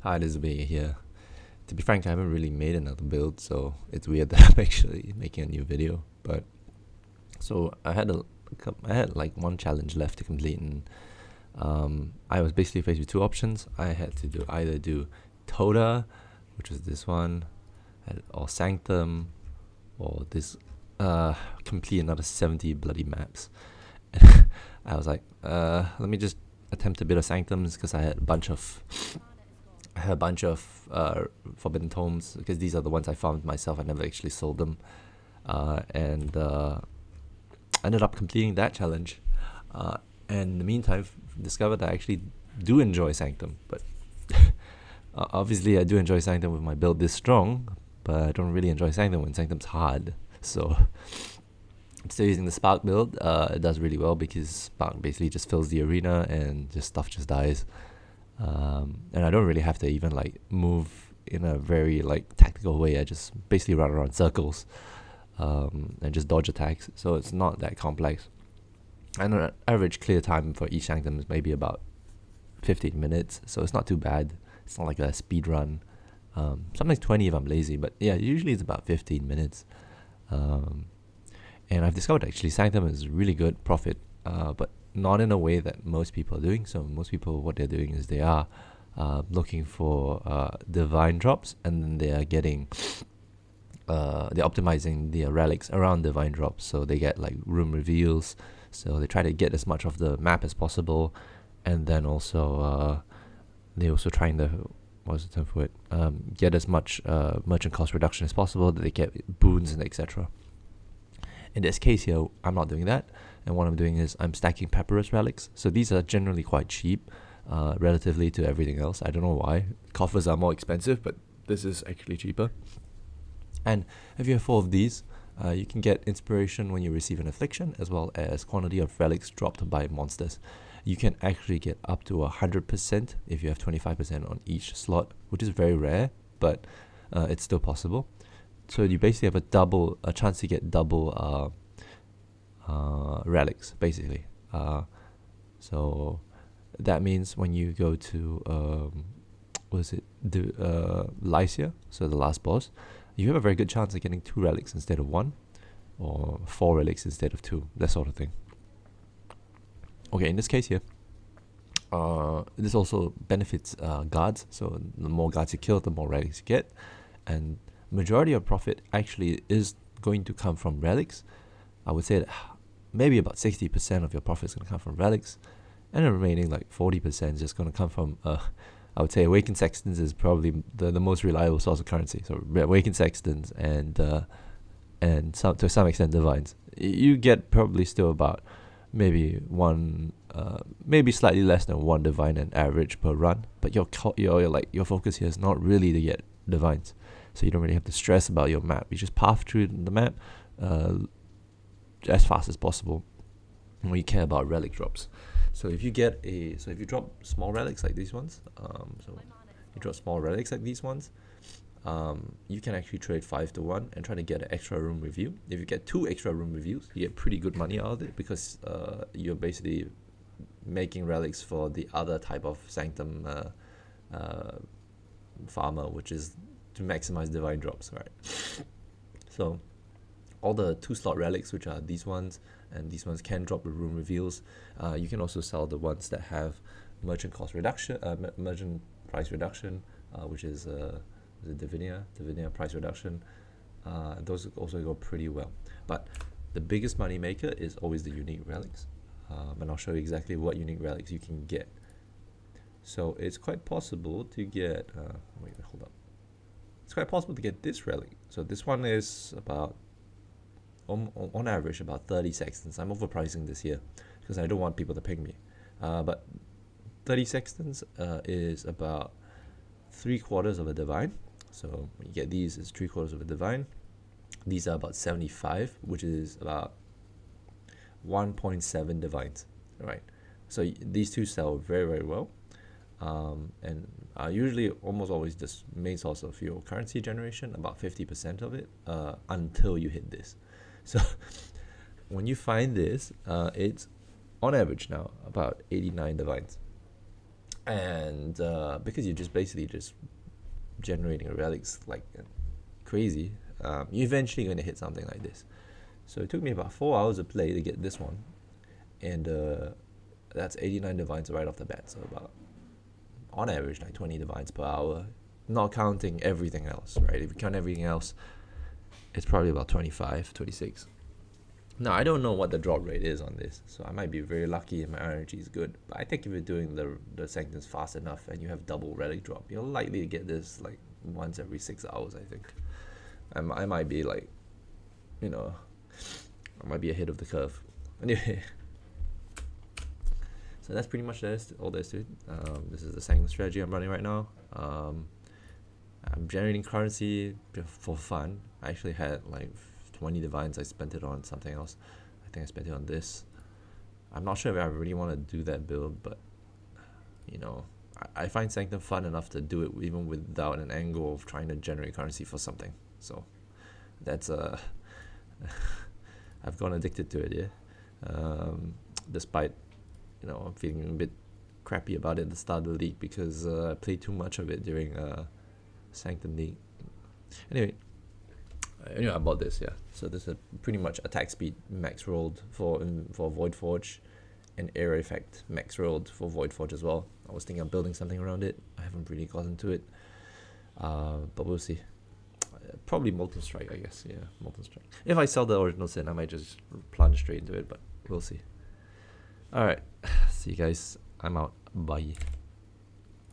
Hi, this is B here. To be frank, I haven't really made another build, so it's weird that I'm actually making a new video. But so I had like one challenge left to complete, and I was basically faced with two options. I had to either do Toda, which was this one, or Sanctum, or this complete another 70 bloody maps. I was like, let me just attempt a bit of Sanctums because I had a bunch of forbidden tomes because these are the ones I found myself. I never actually sold them, and ended up completing that challenge. And in the meantime, discovered that I actually do enjoy Sanctum, but obviously I do enjoy Sanctum with my build this strong, but I don't really enjoy Sanctum when Sanctum's hard. So I'm still using the Spark build. It does really well because Spark basically just fills the arena and stuff just dies. And I don't really have to even like move in a very like tactical way. I just basically run around circles and just dodge attacks. So it's not that complex. And an average clear time for each sanctum is maybe about 15 minutes. So it's not too bad. It's not like a speed run. Sometimes 20 if I'm lazy, but yeah, usually it's about 15 minutes. And I've discovered actually Sanctum is really good profit, but not in a way that most people are doing. So most people, what they're doing is they are looking for divine drops, and then they are getting they're optimizing their relics around divine drops. So they get like room reveals. So they try to get as much of the map as possible, and then also they also trying to what's the term for it? Get as much merchant cost reduction as possible. That they get boons and etc. In this case here, I'm not doing that, and what I'm doing is I'm stacking papyrus relics. So these are generally quite cheap, relatively to everything else. I don't know why. Coffers are more expensive, but this is actually cheaper. And if you have 4 of these, you can get inspiration when you receive an affliction, as well as quantity of relics dropped by monsters. You can actually get up to 100% if you have 25% on each slot, which is very rare, but it's still possible. So you basically have a chance to get double relics, basically. So that means when you go to Lycia, so the last boss, you have a very good chance of getting 2 relics instead of 1, or 4 relics instead of 2, that sort of thing. Okay, in this case here, this also benefits guards. So the more guards you kill, the more relics you get, and majority of profit actually is going to come from relics. I would say that maybe about 60% of your profit is going to come from relics, and the remaining like 40% is just going to come from I would say awakened sextons is probably the most reliable source of currency. So awakened sextons and to some extent divines. You get probably still about maybe maybe slightly less than 1 divine and average per run, but your focus here is not really to get divines. So you don't really have to stress about your map. You just path through the map as fast as possible. And we care about relic drops. So if you drop small relics like these ones, you can actually trade 5 to 1 and try to get an extra room review. If you get 2 extra room reviews, you get pretty good money out of it, because you're basically making relics for the other type of Sanctum farmer, which is to maximize divine drops, right? So all the 2-slot relics, which are these ones, and these ones can drop the room reveals. You can also sell the ones that have merchant cost reduction, merchant price reduction, which is Divinia price reduction. Those also go pretty well. But the biggest money maker is always the unique relics, and I'll show you exactly what unique relics you can get. So it's quite possible to get. Hold up. It's quite possible to get this relic. So this one is about, on average, about 30 sextons. I'm overpricing this here because I don't want people to ping me. But 30 sextons is about 3/4 of a divine. So when you get these, it's 3/4 of a divine. These are about 75, which is about 1.7 divines. Right. So these two sell very, very well. And are usually almost always the main source of your currency generation, about 50% of it, until you hit this. So when you find this, it's on average now about 89 divines. And because you're just basically just generating relics like crazy, you're eventually going to hit something like this. So it took me about 4 hours of play to get this one, and that's 89 divines right off the bat. So about, on average, like 20 divines per hour, not counting everything else, right? If you count everything else, it's probably about 25, 26. Now, I don't know what the drop rate is on this, so I might be very lucky if my energy is good. But I think if you're doing the Sanctums fast enough and you have double relic drop, you're likely to get this like once every 6 hours, I think. I might be like, you know, I might be ahead of the curve. Anyway, so that's pretty much all there is to it. This is the Sanctum strategy I'm running right now. I'm generating currency for fun. I actually had like 20 divines. I spent it on something else. I think I spent it on this. I'm not sure if I really want to do that build, but you know, I find Sanctum fun enough to do it even without an angle of trying to generate currency for something. So that's I've gone addicted to it, yeah. Despite, you know, I'm feeling a bit crappy about it at the start of the league because I played too much of it during Sanctum League. Anyway, I bought this, yeah. So this is pretty much attack speed max rolled for Void Forge, and area effect max rolled for Void Forge as well. I was thinking of building something around it. I haven't really gotten to it, but we'll see. Probably Molten Strike, I guess. Yeah, Molten Strike. If I sell the original sin, I might just plunge straight into it, but we'll see. Alright, see you guys. I'm out. Bye.